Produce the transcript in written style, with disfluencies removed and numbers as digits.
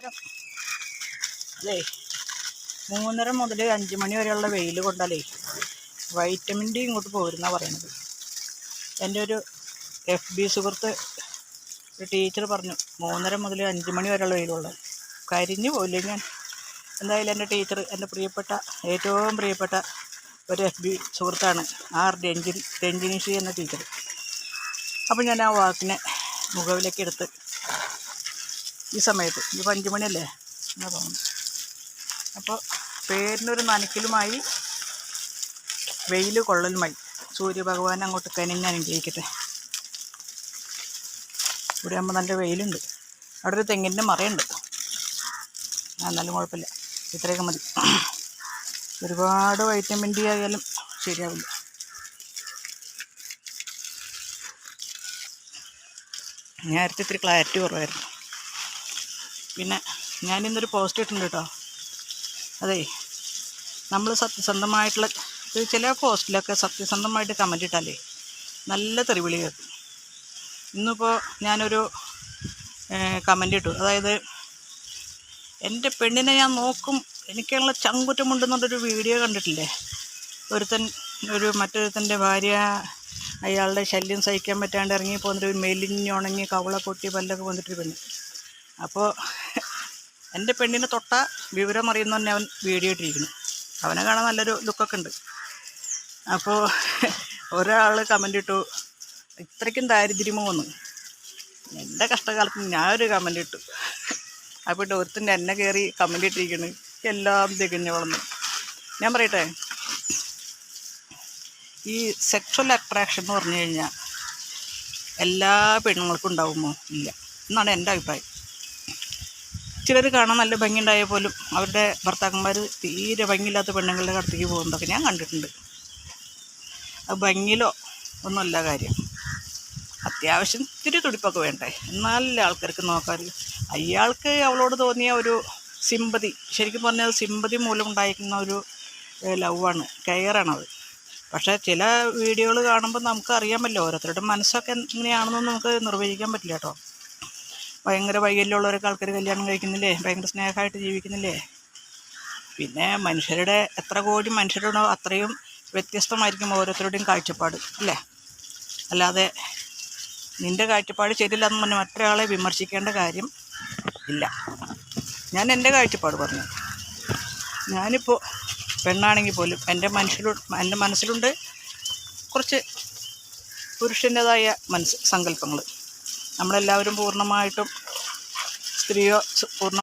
അതെ 3:30 മുതൽ 5 മണി വരെയുള്ള വെയിൽ കൊണ്ടാലേ വൈറ്റമിൻ ഡി ഇങ്ങോട്ട് പോരുന്നാണ് പറയണത്. എൻ്റെ ഒരു FB സുഹൃത്ത് ഒരു ടീച്ചർ പറഞ്ഞു 3:30 മുതൽ 5 മണി വരെയുള്ള വെയിലുള്ളത്. കരിഞ്ഞു പോയില്ലേ ഞാൻ. എന്തായാലും എൻ്റെ ടീച്ചർ, എൻ്റെ ഏറ്റവും പ്രിയപ്പെട്ട ഒരു FB സുഹൃത്താണ് രഞ്ജിനിഷി എന്ന ടീച്ചർ. അപ്പം ഞാൻ ആ വാക്കിനെ മുഖവിലേക്ക് എടുത്ത് ഈ സമയത്ത് ഇപ്പോൾ 5 മണിയല്ലേ എന്നാ തോന്നുന്നു. അപ്പോൾ പേരിനൊരു നനയ്ക്കലുമായി വെയിൽ കൊള്ളലുമായി സൂര്യഭഗവാൻ അങ്ങോട്ട് കനിഞ്ഞ് അനുഗ്രഹിക്കട്ടെ. ഇവിടെ ആകുമ്പോൾ നല്ല വെയിലുണ്ട്. അവിടെ ഒരു തെങ്ങിൻ്റെ മറയുണ്ട്. എന്നാലും കുഴപ്പമില്ല, ഇത്രയൊക്കെ മതി. ഒരുപാട് വൈറ്റമിൻ ഡി ആയാലും ശരിയാവില്ല. നേരത്തെ ഇത്തിരി ക്ലാരിറ്റി കുറവായിരുന്നു. പിന്നെ ഞാനിന്നൊരു പോസ്റ്റ് ഇട്ടിട്ടുണ്ട് കേട്ടോ. അതെ, നമ്മൾ സത്യസന്ധമായിട്ടുള്ള ചില പോസ്റ്റിലൊക്കെ സത്യസന്ധമായിട്ട് കമൻ്റ് ഇട്ടാലേ നല്ല തെറിവിളി കേൾക്കും. ഇന്നിപ്പോൾ ഞാനൊരു കമൻ്റ് ഇട്ടു. അതായത് എൻ്റെ പെണ്ണിനെ ഞാൻ നോക്കും, എനിക്കുള്ള ചങ്കുറ്റമുണ്ടെന്നുള്ളൊരു വീഡിയോ കണ്ടിട്ടില്ലേ? മറ്റൊരുത്തൻ്റെ ഭാര്യ അയാളുടെ ശല്യം സഹിക്കാൻ പറ്റാണ്ട് ഇറങ്ങി പോകുന്നൊരു മെലിഞ്ഞുണങ്ങി കവള പൊട്ടി പല്ലൊക്കെ വന്നിട്ടൊരു പെണ്ണ്. അപ്പോൾ എൻ്റെ പെണ്ണിനെ തൊട്ട വിവരം അറിയുന്ന തന്നെ അവൻ വീഡിയോ ഇട്ടിരിക്കുന്നു. അവനെ കാണാൻ നല്ലൊരു ലുക്കൊക്കെ ഉണ്ട്. അപ്പോൾ ഒരാൾ കമൻ്റ് ഇട്ടു, ഇത്രയ്ക്കും ദാരിദ്ര്യമോ എന്ന്. എൻ്റെ കഷ്ടകാലത്ത് ഞാനൊരു കമൻ്റ് ഇട്ടു. അപ്പോൾ ഒരുത്തിൻ്റെ എന്നെ കയറി കമൻ്റ് ഇട്ടിരിക്കുന്നു, എല്ലാം തികഞ്ഞു വളർന്നു. ഞാൻ പറയട്ടെ, ഈ സെക്ഷൽ അട്രാക്ഷൻ എന്ന് പറഞ്ഞു കഴിഞ്ഞാൽ എല്ലാ പെണ്ണുങ്ങൾക്കും ഉണ്ടാവുമോ? ഇല്ല എന്നാണ് എൻ്റെ അഭിപ്രായം. ചിലർ കാണാൻ നല്ല ഭംഗിയുണ്ടായാൽ പോലും അവരുടെ ഭർത്താക്കന്മാർ തീരെ ഭംഗിയില്ലാത്ത പെണ്ണുങ്ങളുടെ അടുത്തേക്ക് പോകുന്നതൊക്കെ ഞാൻ കണ്ടിട്ടുണ്ട്. അത് ഭംഗിയിലോ ഒന്നുമല്ല കാര്യം, അത്യാവശ്യം ഇത്തിരി തുടിപ്പൊക്കെ വേണ്ടേ, എന്നാലല്ലേ ആൾക്കാർക്ക് നോക്കാൻ. അയാൾക്ക് അവളോട് തോന്നിയ ഒരു സിമ്പതി, ശരിക്കും പറഞ്ഞാൽ സിമ്പതി മൂലം ഉണ്ടായിരിക്കുന്ന ഒരു ലവാണ്, കെയറാണത്. പക്ഷേ ചില വീഡിയോകൾ കാണുമ്പോൾ നമുക്ക് അറിയാമല്ലോ ഓരോരുത്തരുടെ മനസ്സൊക്കെ എങ്ങനെയാണെന്നൊന്നും നമുക്ക് നിർവചിക്കാൻ പറ്റില്ല കേട്ടോ. ഭയങ്കര വൈകല്യമുള്ളവരൊക്കെ ആൾക്കാർ കല്യാണം കഴിക്കുന്നില്ലേ, ഭയങ്കര സ്നേഹമായിട്ട് ജീവിക്കുന്നില്ലേ. പിന്നെ എത്ര കോടി മനുഷ്യരുണ്ടോ അത്രയും വ്യത്യസ്തമായിരിക്കും ഓരോരുത്തരുടെയും കാഴ്ചപ്പാട് അല്ലേ. അല്ലാതെ നിൻ്റെ കാഴ്ചപ്പാട് ശരിയില്ല എന്ന് പറഞ്ഞ് മറ്റൊരാളെ വിമർശിക്കേണ്ട കാര്യം ഇല്ല. ഞാൻ എൻ്റെ കാഴ്ചപ്പാട് പറഞ്ഞു. ഞാനിപ്പോൾ പെണ്ണാണെങ്കിൽ പോലും എൻ്റെ മനസ്സിലുണ്ട് കുറച്ച് പുരുഷൻ്റേതായ സങ്കല്പങ്ങൾ. നമ്മളെല്ലാവരും പൂർണ്ണമായിട്ടും